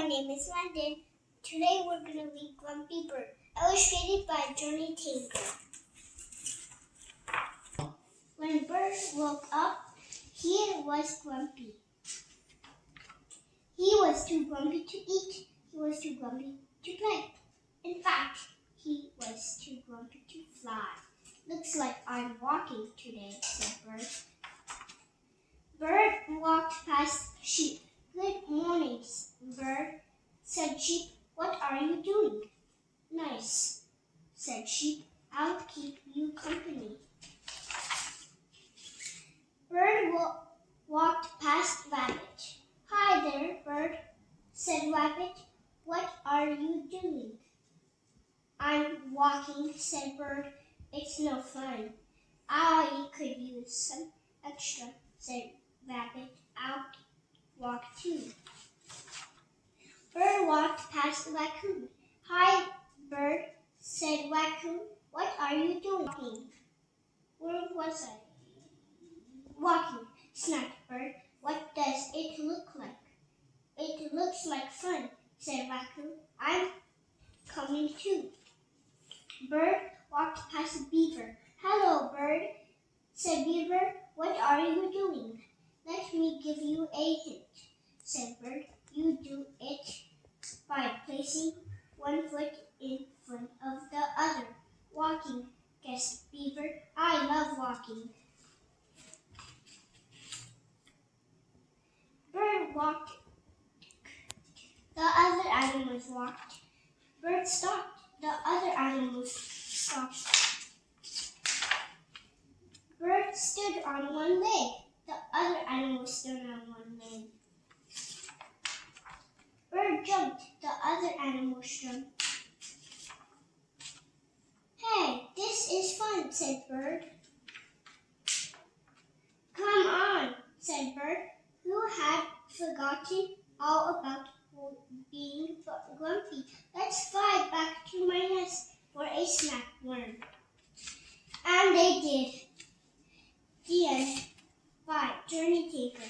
name is London. Today we're going to read Grumpy Bird, illustrated by Tankard. When Bird woke up, he was grumpy. He was too grumpy to eat. He was too grumpy to play. In fact, he was too grumpy to fly. Looks like I'm walking today, said Bird. Bird walked past sheep. Good morning, Bird, said Sheep. What are you doing? Nice, said Sheep. I'll keep you company. Bird walked past Rabbit. Hi there, Bird, said Rabbit. What are you doing? I'm walking, said Bird. It's no fun. I could use some extra, said Rabbit. I'll walk too. Bird walked past the Raccoon. Hi, Bird, said Raccoon. What are you doing? Where was I? Walking, snapped Bird. What does it look like? It looks like fun, said Raccoon. I'm coming too. Bird walked past Beaver. Hello, Bird, said Beaver. What are you doing? Let me give you a hint, said Bird. You do it by placing one foot in front of the other. Walking, guessed Beaver. I love walking. Bird walked. The other animals walked. Bird stopped. The other animals stopped. Bird stood on one leg. The other animals stood on one leg. Bird jumped. The other animals jumped. Hey, this is fun, said Bird. Come on, said Bird, who had forgotten all about being grumpy. Let's fly back to my nest for a snack worm. And they did. The end. By Tankard.